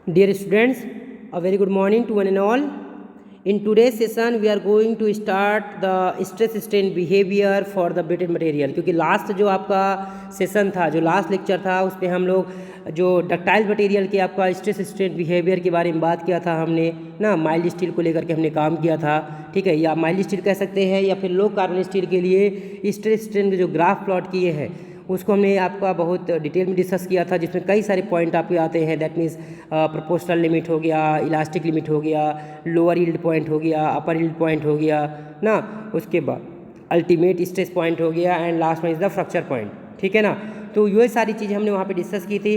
Dear students, a very good morning to one and all. In today's session, we are going to start the stress strain behavior for the brittle material. क्योंकि last जो आपका session था, जो last lecture था, उसमें हम लोग जो डक्टाइल मटेरियल के आपका स्ट्रेस स्ट्रेन बिहेवियर के बारे में बात किया था हमने ना, माइल्ड स्टील को लेकर के हमने काम किया था, ठीक है, या माइल्ड स्टील कह सकते हैं या फिर लो कार्बन स्टील के लिए स्ट्रेस स्ट्रेन के जो ग्राफ प्लॉट किए हैं उसको हमने आपका बहुत डिटेल में डिस्कस किया था, जिसमें कई सारे पॉइंट आपके आते हैं। दैट मीन्स प्रोपोर्शनल लिमिट हो गया, इलास्टिक लिमिट हो गया, लोअर यील्ड पॉइंट हो गया, अपर यील्ड पॉइंट हो गया ना, उसके बाद अल्टीमेट स्ट्रेस पॉइंट हो गया एंड लास्ट में इज द फ्रैक्चर पॉइंट, ठीक है ना। तो ये सारी चीज़ें हमने वहाँ पे डिस्कस की थी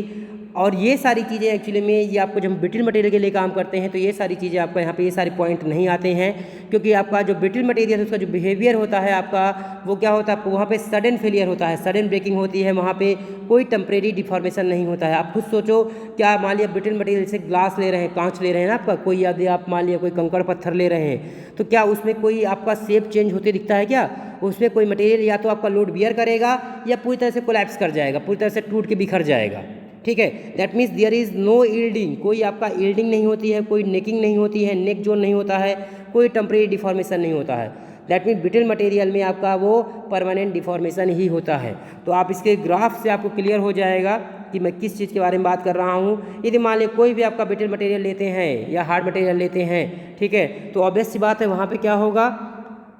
और ये सारी चीज़ें एक्चुअली में ये आपको जब हम ब्रिटल मटेरियल के लिए काम करते हैं तो ये सारी चीज़ें आपका यहाँ पे ये सारे पॉइंट नहीं आते हैं, क्योंकि आपका जो ब्रिटल मटेरियल है उसका जो बिहेवियर होता है आपका वो क्या होता है, आपको वहाँ पे सडन फेलियर होता है, सडन ब्रेकिंग होती है, वहाँ पे कोई टेम्परेरी डिफॉर्मेशन नहीं होता है। आप खुद सोचो, क्या मान लिया ब्रिटल मटेरियल से ग्लास ले रहे हैं, कांच ले रहे हैं ना आपका, कोई यदि आप मान लिया कोई कंकड़ पत्थर ले रहे हैं तो क्या उसमें कोई आपका शेप चेंज होते दिखता है क्या? उसमें कोई मटेरियल या तो आपका लोड बियर करेगा या पूरी तरह से कोलैप्स कर जाएगा, पूरी तरह से टूट के बिखर जाएगा, ठीक है। That means there is no yielding, कोई आपका यील्डिंग नहीं होती है, कोई नेकिंग नहीं होती है, नेक जोन नहीं होता है, कोई टेम्परेरी डिफॉर्मेशन नहीं होता है। दैट मीन्स ब्रिटल मटेरियल में आपका वो परमानेंट डिफॉर्मेशन ही होता है। तो आप इसके ग्राफ से आपको क्लियर हो जाएगा कि मैं किस चीज़ के बारे में बात कर रहा हूँ। यदि मान लें कोई भी आपका ब्रिटल मटेरियल लेते हैं या हार्ड मटेरियल लेते हैं, ठीक है, तो ऑब्वियस सी बात है वहाँ पे क्या होगा।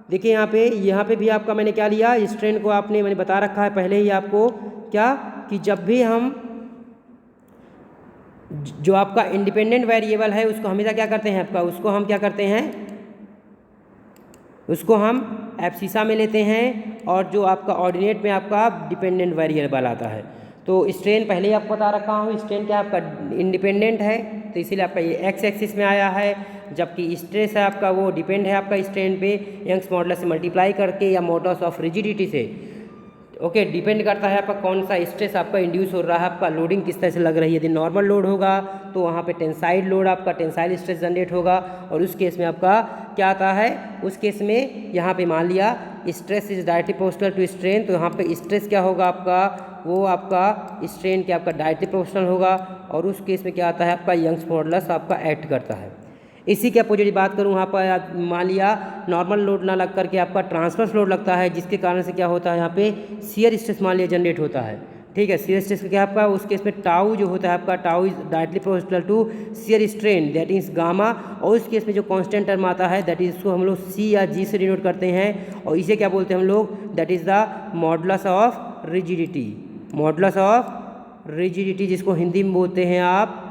देखिए यहाँ पे भी आपका मैंने क्या लिया, स्ट्रेन को आपने मैंने बता रखा है पहले ही आपको क्या, कि जब भी हम जो आपका इंडिपेंडेंट वेरिएबल है उसको हमेशा क्या करते हैं आपका, उसको हम क्या करते हैं, उसको हम एब्सिसा में लेते हैं और जो आपका ऑर्डिनेट में आपका डिपेंडेंट वेरिएबल आता है। तो स्ट्रेन पहले ही आपको बता रखा हूँ, स्ट्रेन क्या आपका इंडिपेंडेंट है तो इसीलिए आपका ये एक्स एक्सिस में आया है, जबकि स्ट्रेस है आपका वो डिपेंड है आपका स्ट्रेन पे यंग्स मॉडुलस से मल्टीप्लाई करके या मॉडुलस ऑफ रिजिडिटी से, ओके, डिपेंड करता है आपका कौन सा स्ट्रेस आपका इंड्यूस हो रहा है, आपका लोडिंग किस तरह से लग रही है। यदि नॉर्मल लोड होगा तो वहाँ पे टेंसाइल लोड आपका टेंसाइल स्ट्रेस जनरेट होगा और उस केस में आपका क्या आता है, उस केस में यहाँ पे मान लिया stress is directly proportional to strain, तो यहाँ पे स्ट्रेस क्या होगा आपका, वो आपका स्ट्रेन के आपका डायरेक्टली प्रोपोर्शनल होगा और उस केस में क्या आता है आपका यंग्स मॉडुलस आपका एक्ट करता है। इसी के अपोजिट बात करूँ, वहाँ पर मान लिया नॉर्मल लोड ना लग करके आपका ट्रांसवर्स लोड लगता है, जिसके कारण से क्या होता है यहाँ पे शियर स्ट्रेस मान लिया जनरेट होता है, ठीक है। शियर स्ट्रेस क्या आपका, उस केस में टाउ जो होता है आपका, tau is directly proportional to shear strain that is gamma, और उस केस में जो कांस्टेंट टर्म आता है दैट इज इसको हम लोग सी या जी से डिनोट करते हैं और इसे क्या बोलते हैं हम लोग, that is the modulus of rigidity, modulus of rigidity, जिसको हिंदी में बोलते हैं आप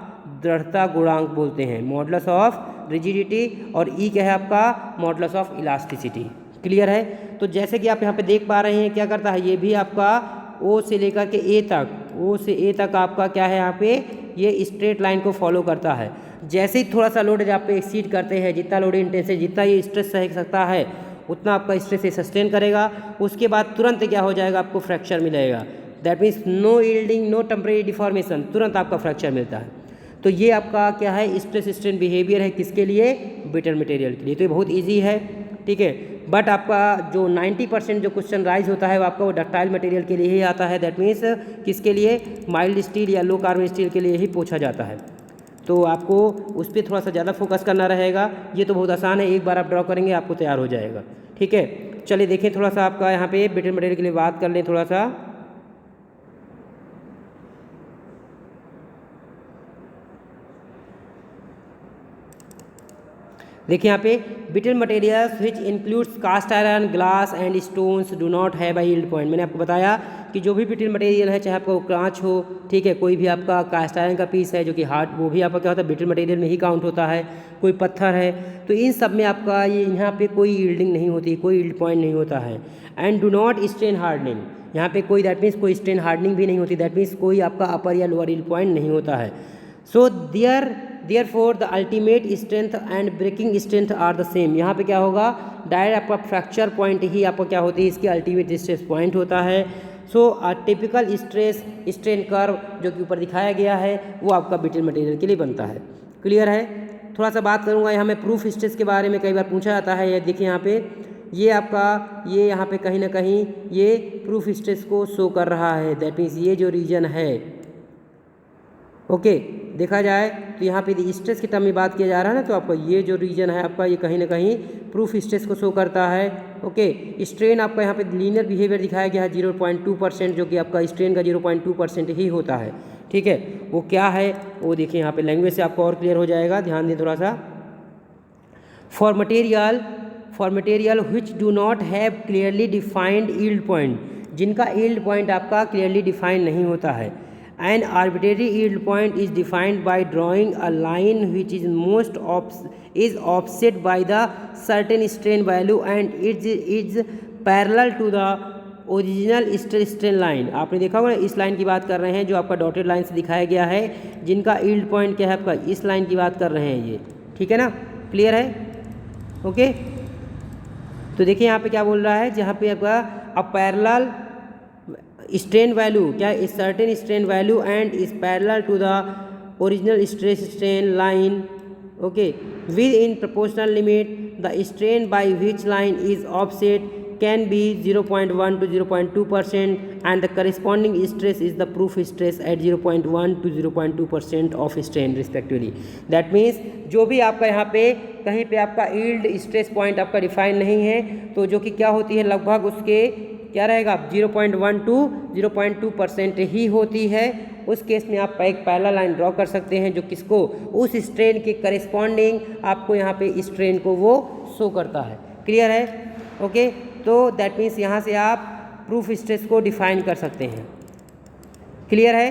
दृढ़ता गुणांक बोलते हैं, मॉडुलस ऑफ रिजिडिटी, और ई क्या है आपका मॉडुलस ऑफ इलास्टिसिटी। क्लियर है। तो जैसे कि आप यहाँ पे देख पा रहे हैं क्या करता है, ये भी आपका ओ से लेकर के ए तक, ओ से ए तक आपका क्या है यहाँ पे, ये स्ट्रेट लाइन को फॉलो करता है। जैसे ही थोड़ा सा लोड आप पे एक्सीड करते हैं, जितना लोड इंटेंसिटी जितना ये स्ट्रेस सह सकता है उतना आपका स्ट्रेस ये सस्टेन करेगा, उसके बाद तुरंत क्या हो जाएगा, आपको फ्रैक्चर मिलेगा। That means no yielding, no temporary deformation, तुरंत आपका फ्रैक्चर मिलता है। तो ये आपका क्या है, स्ट्रेस स्ट्रेन बिहेवियर है किसके लिए, ब्रिटल मटेरियल के लिए। तो ये बहुत इजी है, ठीक है। बट आपका जो 90% जो क्वेश्चन राइज होता है वो आपका वो डक्टाइल मटेरियल के लिए ही आता है। दैट मीन्स किसके लिए, माइल्ड स्टील या लो कार्बन स्टील के लिए ही पूछा जाता है। तो आपको उस पर थोड़ा सा ज़्यादा फोकस करना रहेगा। ये तो बहुत आसान है, एक बार आप ड्रॉ करेंगे आपको तैयार हो जाएगा, ठीक है। चलिए देखें थोड़ा सा आपका यहाँ पे ब्रिटल मटेरियल के लिए बात कर लें थोड़ा सा। देखिए यहाँ पे brittle materials which includes cast iron, glass and stones do not have a yield point. मैंने आपको बताया कि जो भी ब्रिटल मटेरियल है, चाहे आपका वो कांच हो, ठीक है, कोई भी आपका कास्ट आयरन का पीस है जो कि हार्ड, वो भी आपका क्या होता है ब्रिटल मटेरियल में ही काउंट होता है, कोई पत्थर है, तो इन सब में आपका ये यहाँ पे कोई यील्डिंग नहीं होती, कोई यील्ड पॉइंट नहीं होता है। And do not strain hardening, यहाँ पे कोई दैट मीन्स कोई स्ट्रेन हार्डनिंग भी नहीं होती, दैट मीन्स कोई आपका अपर या लोअर यील्ड पॉइंट नहीं होता है। सो therefore the ultimate strength and breaking strength are the same। यहाँ पे क्या होगा, डायरेक्ट आपका फ्रैक्चर पॉइंट ही आपको क्या होती है, इसकी अल्टीमेट स्ट्रेस पॉइंट होता है। सो टिपिकल स्ट्रेस स्ट्रेन कर्व जो कि ऊपर दिखाया गया है वो आपका ब्रिटल मटेरियल के लिए बनता है। क्लियर है। थोड़ा सा बात करूँगा यहाँ में प्रूफ स्ट्रेस के बारे में, कई बार पूछा जाता है। ये देखिए यहाँ पे ये आपका ये यहाँ पे कहीं ना कहीं ये प्रूफ स्ट्रेस को शो कर रहा है। दैट मीन्स ये जो रीजन है ओके, देखा जाए तो यहाँ पे यदि स्ट्रेस की टर्म में बात किया जा रहा है ना, तो आपका ये जो रीजन है आपका ये कहीं ना कहीं प्रूफ स्ट्रेस को शो करता है। ओके, स्ट्रेन आपका यहाँ पे लीनियर बिहेवियर दिखाया गया है 0.2%, जो कि आपका स्ट्रेन का 0.2% ही होता है। ठीक है, वो क्या है वो देखिए यहाँ पे लैंग्वेज से आपको और क्लियर हो जाएगा, ध्यान दें थोड़ा सा। For material which do not have clearly defined yield point, जिनका यील्ड पॉइंट आपका क्लियरली डिफाइंड नहीं होता है। An arbitrary yield point is defined by drawing a line which is offset by the certain strain value and it is parallel to the original strain line. आपने देखा होगा इस line की बात कर रहे हैं जो आपका डॉटेड लाइन से दिखाया गया है, जिनका यील्ड पॉइंट क्या है आपका, इस लाइन की बात कर रहे हैं ये। ठीक है ना, क्लियर है? ओके, तो देखिए यहाँ पे क्या बोल रहा है, जहाँ पे आपका अ पैरेलल स्ट्रेन वैल्यू क्या है, certain strain value and is parallel to the original stress strain line. Okay, within proportional limit the strain by which line is offset can be 0.1 to 0.2% and the corresponding stress is the proof stress at 0.1 to 0.2% of strain respectively। That means जो भी आपका यहाँ पे कहीं पे आपका yield stress point आपका define नहीं है, तो जो कि क्या होती है लगभग उसके क्या रहेगा 0.1 to 0.2% ही होती है। उस केस में आप एक पैरेलल लाइन ड्रॉ कर सकते हैं जो किसको, उस स्ट्रेन के करेस्पॉन्डिंग आपको यहाँ पे स्ट्रेन को वो शो करता है। क्लियर है? ओके, तो दैट मीन्स यहाँ से आप प्रूफ स्ट्रेस को डिफाइन कर सकते हैं। क्लियर है?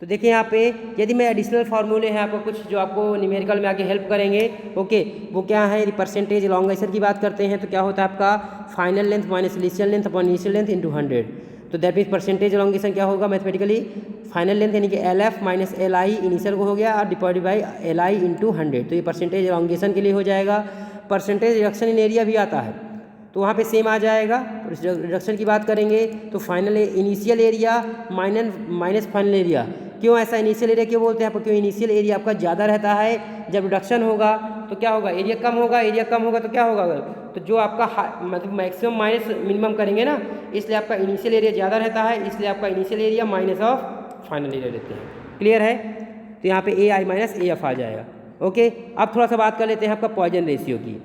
तो देखिए यहाँ पे यदि मैं एडिशनल फार्मूले हैं आपको कुछ जो आपको न्यूमेरिकल में आगे हेल्प करेंगे। ओके, वो क्या है, यदि परसेंटेज एलोंगेशन की बात करते हैं तो क्या होता है आपका final length minus initial length upon initial length into 100। तो दैट मीन्स परसेंटेज एलोंगेशन क्या होगा मैथमेटिकली, फाइनल लेंथ यानी कि LF माइनस LI इनिशियल को हो गया और डिवाइडेड बाई LI इंटू 100। तो ये परसेंटेज एलोंगेशन के लिए हो जाएगा। परसेंटेज रिडक्शन इन एरिया भी आता है तो वहाँ पे सेम आ जाएगा। रिडक्शन की बात करेंगे तो final initial area minus final area. क्यों ऐसा इनिशियल एरिया क्यों बोलते हैं आपको, क्यों इनिशियल एरिया आपका ज़्यादा रहता है, जब रिडक्शन होगा तो क्या होगा, एरिया कम होगा, एरिया कम होगा तो क्या होगा, तो जो आपका मतलब मैक्सिमम माइनस मिनिमम करेंगे ना, इसलिए आपका इनिशियल एरिया ज़्यादा रहता है, इसलिए आपका initial area minus of final area रहते हैं। क्लियर है? तो यहाँ पे AI माइनस AF आ जाएगा। ओके, अब थोड़ा सा बात कर लेते हैं आपका पॉइजन रेशियो की।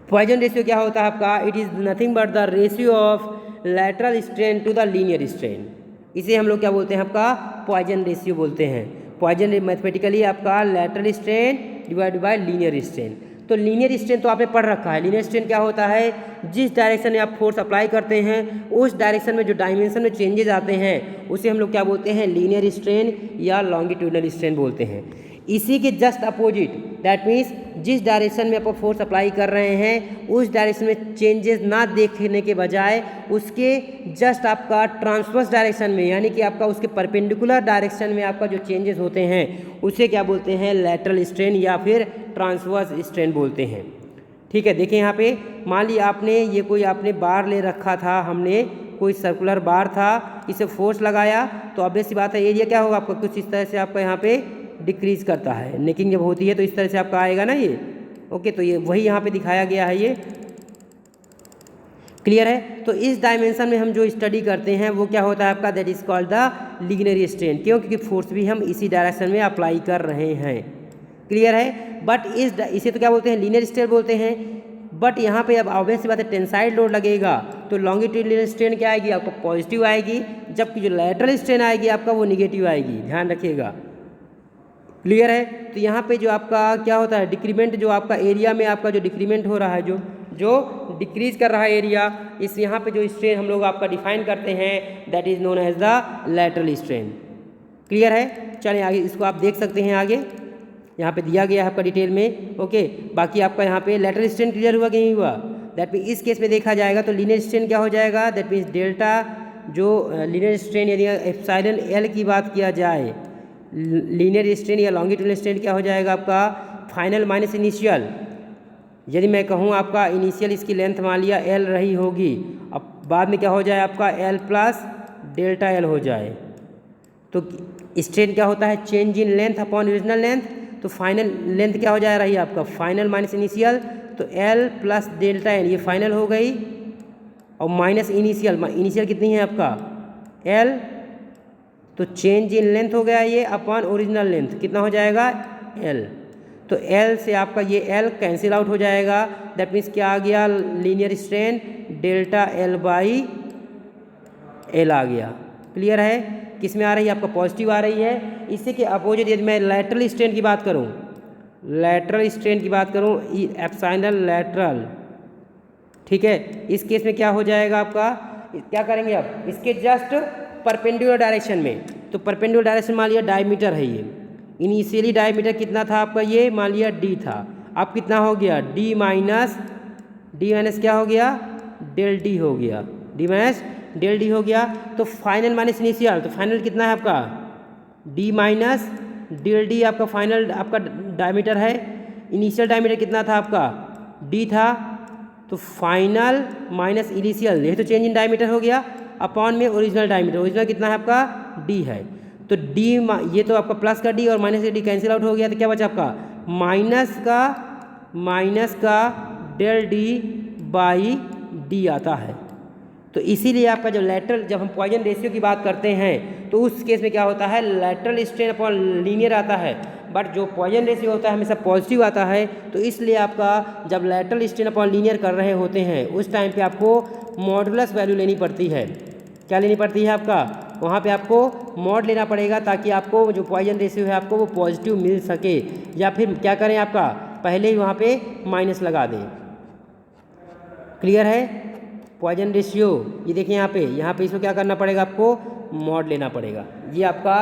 पॉइजन रेशियो क्या होता है आपका, it is nothing but the ratio of lateral strain to the linear strain. इसे हम लोग क्या बोलते हैं आपका पॉइजन रेशियो बोलते हैं। पॉइजन मैथमेटिकली आपका lateral strain divided by linear strain. तो लीनियर स्ट्रेन तो आपने पढ़ रखा है। लीनियर स्ट्रेन क्या होता है, जिस डायरेक्शन में आप फोर्स अप्लाई करते हैं उस डायरेक्शन में जो डायमेंशन में चेंजेस आते हैं उसे हम लोग क्या बोलते हैं, लीनियर स्ट्रेन या लॉन्गिट्यूडनल स्ट्रेन बोलते हैं। इसी के जस्ट अपोजिट, दैट मीन्स जिस डायरेक्शन में आप फोर्स अप्लाई कर रहे हैं उस डायरेक्शन में चेंजेस ना देखने के बजाय उसके जस्ट आपका ट्रांसवर्स डायरेक्शन में यानी कि आपका उसके परपेंडिकुलर डायरेक्शन में आपका जो चेंजेस होते हैं उसे क्या बोलते हैं, लैटरल स्ट्रेन या फिर ट्रांसवर्स स्ट्रेन बोलते हैं। ठीक है, देखिए यहाँ पे मान ली आपने बार ले रखा था, हमने कोई सर्कुलर बार था, इसे फोर्स लगाया तो ऑब्वियस सी बात है एरिया क्या होगा आपका कुछ इस तरह से आपका यहाँ पे डिक्रीज करता है। नेकिंग जब होती है तो इस तरह से आपका आएगा ना ये। ओके, तो ये वही यहाँ पे दिखाया गया है ये। क्लियर है? तो इस डायमेंशन में हम जो स्टडी करते हैं वो क्या होता है आपका, that is called the linear strain. क्यों? क्योंकि फोर्स भी हम इसी डायरेक्शन में अप्लाई कर रहे हैं। क्लियर है? बट इसे तो क्या बोलते हैं, लीनियर स्ट्रेन बोलते हैं। बट यहाँ पे अब ऑब्वियस बात है टेंसाइल लोड लगेगा तो लॉन्गिट्यूडिनल स्ट्रेन क्या आएगी आपको, पॉजिटिव आएगी, जबकि जो लैटरल स्ट्रेन आएगी आपका वो निगेटिव आएगी। ध्यान रखिएगा। क्लियर है? तो यहाँ पे जो आपका क्या होता है, डिक्रीमेंट जो आपका एरिया में आपका जो डिक्रीमेंट हो रहा है, जो डिक्रीज कर रहा है एरिया, इस यहाँ पे जो स्ट्रेन हम लोग आपका डिफाइन करते हैं that is known as the lateral strain. Clear है? चलिए आगे इसको आप देख सकते हैं, आगे यहाँ पे दिया गया है आपका डिटेल में। ओके, बाकी आपका यहाँ पे लैटरल स्ट्रेन क्लियर हुआ कि नहीं हुआ, दैट मीन इस केस में देखा जाएगा तो लीनियर स्ट्रेन क्या हो जाएगा, दैट मीन्स डेल्टा जो लीनियर स्ट्रेन यदि एप्सिलॉन L की बात किया जाए, लीनियर स्ट्रेन या लॉन्गिट्यूडनल स्ट्रेन क्या हो जाएगा आपका फाइनल माइनस इनिशियल। यदि मैं कहूँ आपका इनिशियल इसकी लेंथ मान लिया L रही होगी, अब बाद में क्या हो जाए आपका L प्लस डेल्टा L हो जाए, तो स्ट्रेन क्या होता है, change in length upon original length. तो फाइनल लेंथ क्या हो जा रही है आपका फाइनल माइनस इनिशियल, तो L प्लस डेल्टा L ये फाइनल हो गई और माइनस इनिशियल, इनिशियल कितनी है आपका L, तो चेंज इन लेंथ हो गया ये अपॉन ओरिजिनल लेंथ, कितना हो जाएगा L। तो L से आपका ये L कैंसिल आउट हो जाएगा, दैट मीन्स क्या आ गया, linear strain delta L by L आ गया। क्लियर है, किस में आ रही है आपका पॉजिटिव आ रही है। इसी के अपोजिट यदि मैं लैटरल स्ट्रेन की बात करूं, लैटरल स्ट्रेन की बात करूं एप्सिलॉन लैटरल, ठीक है, इस केस में क्या हो जाएगा आपका, क्या करेंगे अब इसके जस्ट परपेंडिकुलर डायरेक्शन में, तो परपेंडिकुलर डायरेक्शन मान लिया डायमीटर है ये, इनिशियली डायमीटर कितना था आपका, ये मान लिया d था, अब कितना हो गया d माइनस क्या हो गया, डेल d हो गया, d माइनस डेल d हो गया। तो फाइनल माइनस इनिशियल, तो फाइनल कितना है आपका d माइनस डेल d आपका फाइनल आपका डायमीटर है, इनिशियल डायमीटर कितना था आपका d था, तो फाइनल माइनस इनिशियल, ये तो चेंज इन डायमीटर हो गया, अपॉन में ओरिजिनल डायमीटर, ओरिजिनल कितना है आपका d है, तो d ये तो आपका प्लस का d और माइनस का d कैंसिल आउट हो गया, तो क्या बचा आपका माइनस का डेल d बाई d आता है। तो इसीलिए आपका जो लैटरल, जब हम पॉइजन रेशियो की बात करते हैं तो उस केस में क्या होता है, लैटरल स्ट्रेन अपॉन लीनियर आता है, बट जो पॉइजन रेशियो होता है हमेशा पॉजिटिव आता है। तो इसलिए आपका जब लैटरल स्ट्रेन अपॉन लीनियर कर रहे होते हैं उस टाइम पे आपको मॉडुलस वैल्यू लेनी पड़ती है। क्या लेनी पड़ती है आपका, वहाँ पे आपको मॉड लेना पड़ेगा ताकि आपको जो पॉइजन रेशियो है आपको वो पॉजिटिव मिल सके, या फिर क्या करें आपका पहले ही वहाँ पे माइनस लगा दें। क्लियर है, पॉइजन रेशियो ये देखिए यहाँ पे इसको क्या करना पड़ेगा, आपको मॉड लेना पड़ेगा, ये आपका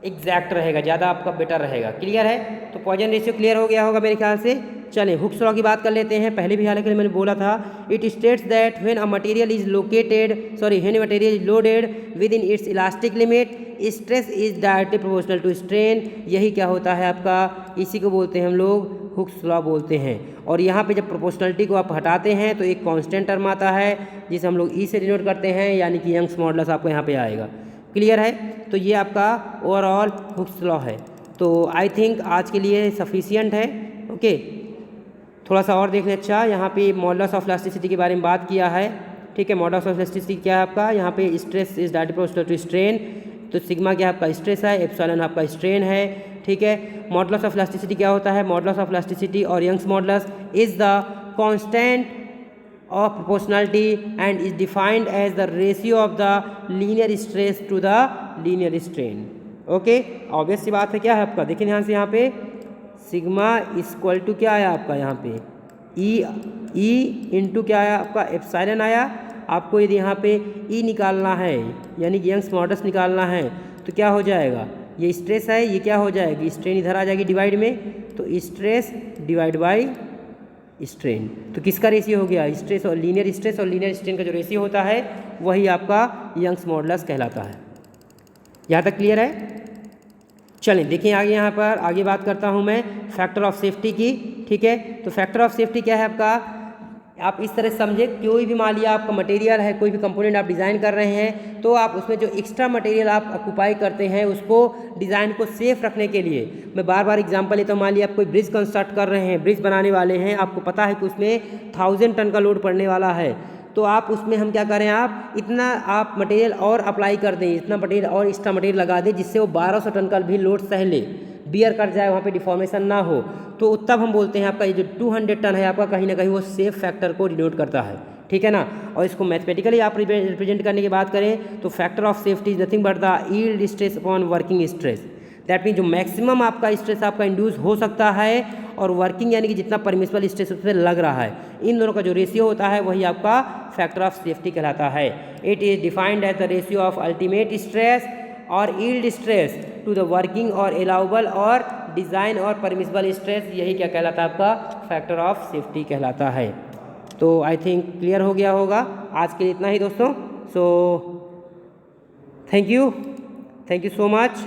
एग्जैक्ट रहेगा, ज़्यादा आपका बेटर रहेगा। क्लियर है, तो पॉइजन रेशियो क्लियर हो गया होगा मेरे ख्याल से। चलें हुक्स लॉ की बात कर लेते हैं। पहले भी हालांकि मैंने बोला था, it states that when a material is when material is loaded within its elastic limit stress is directly proportional to strain. यही क्या होता है आपका, इसी को बोलते हैं हम लोग हुक्स लॉ बोलते हैं। और यहाँ पे जब प्रोपोर्शनलिटी को आप हटाते हैं तो एक कांस्टेंट टर्म आता है जिसे हम लोग ई से डिनोट करते हैं, यानी कि यंग्स मॉडुलस आपको यहाँ पे आएगा। क्लियर है, तो ये आपका ओवरऑल हुक्स लॉ है। तो आई थिंक आज के लिए सफिशियंट है। ओके, थोड़ा सा और देख लें। अच्छा, यहाँ पे मॉडुलस ऑफ इलास्टिसिटी के बारे में बात किया है, ठीक है। मॉडुलस ऑफ इलास्टिसिटी क्या है आपका, यहाँ पे stress is directly proportional to strain, तो सिग्मा क्या आपका स्ट्रेस है, एप्सिलॉन आपका स्ट्रेन है, ठीक है। मॉडुलस ऑफ इलास्टिसिटी क्या होता है, मॉडुलस ऑफ इलास्टिसिटी और Young's modulus is the constant of proportionality and is defined as the ratio of the linear stress to the linear strain। Okay, obvious सी बात है, क्या है आपका, देखिए ध्यान से, यहाँ पे सिग्मा इक्वल टू क्या आया आपका, यहाँ पे ई इंटू क्या आया आपका एप्सिलॉन आया। आपको यदि यहाँ पे ई निकालना है यानी कि यंग्स मॉडुलस निकालना है तो क्या हो जाएगा, ये स्ट्रेस है, ये क्या हो जाएगी, स्ट्रेन इधर आ जाएगी डिवाइड में, तो स्ट्रेस डिवाइड बाई स्ट्रेन। तो किसका रेशियो हो गया, स्ट्रेस और लीनियर स्ट्रेन का जो रेशियो होता है वही आपका यंग्स मॉडुलस कहलाता है। यहाँ तक क्लियर है। चलें देखिए आगे, यहाँ पर आगे बात करता हूँ मैं फैक्टर ऑफ सेफ्टी की, ठीक है। तो फैक्टर ऑफ सेफ्टी क्या है आपका, आप इस तरह समझे, कोई भी मान लिया आपका मटेरियल है, कोई भी कंपोनेंट आप डिज़ाइन कर रहे हैं, तो आप उसमें जो एक्स्ट्रा मटेरियल आप ऑक्यूपाई करते हैं उसको डिज़ाइन को सेफ रखने के लिए, मैं बार बार एग्जांपल लेता हूँ। मान लिया आप कोई ब्रिज कंस्ट्रक्ट कर रहे हैं, ब्रिज बनाने वाले हैं, आपको पता है कि उसमें 1000 टन का लोड पड़ने वाला है, तो आप उसमें हम क्या करें, आप इतना आप मटेरियल और अप्लाई कर दें, इतना मटेरियल और एक्स्ट्रा मटेरियल लगा दें जिससे वो 1200 टन का भी लोड सह ले, बियर कर जाए, वहाँ पे डिफॉर्मेशन ना हो, तो तब हम बोलते हैं आपका ये जो 200 टन है आपका कहीं ना कहीं वो सेफ फैक्टर को डिनोट करता है, ठीक है ना। और इसको मैथमेटिकली आप रिप्रेजेंट करने की बात करें तो factor of safety is nothing but the yield stress upon working stress. That mean जो मैक्सिमम आपका स्ट्रेस आपका इंड्यूस हो सकता है और वर्किंग यानी कि जितना परमिसिबल स्ट्रेस उससे लग रहा है, इन दोनों का जो रेशियो होता है वही आपका फैक्टर ऑफ सेफ्टी कहलाता है। It is defined as the ratio of ultimate stress और yield stress to the working और अलाउबल और डिज़ाइन और परमिसिबल स्ट्रेस, यही क्या कहलाता है आपका फैक्टर ऑफ सेफ्टी कहलाता है। तो आई थिंक क्लियर हो गया होगा। आज के लिए इतना ही दोस्तों। So thank you so much.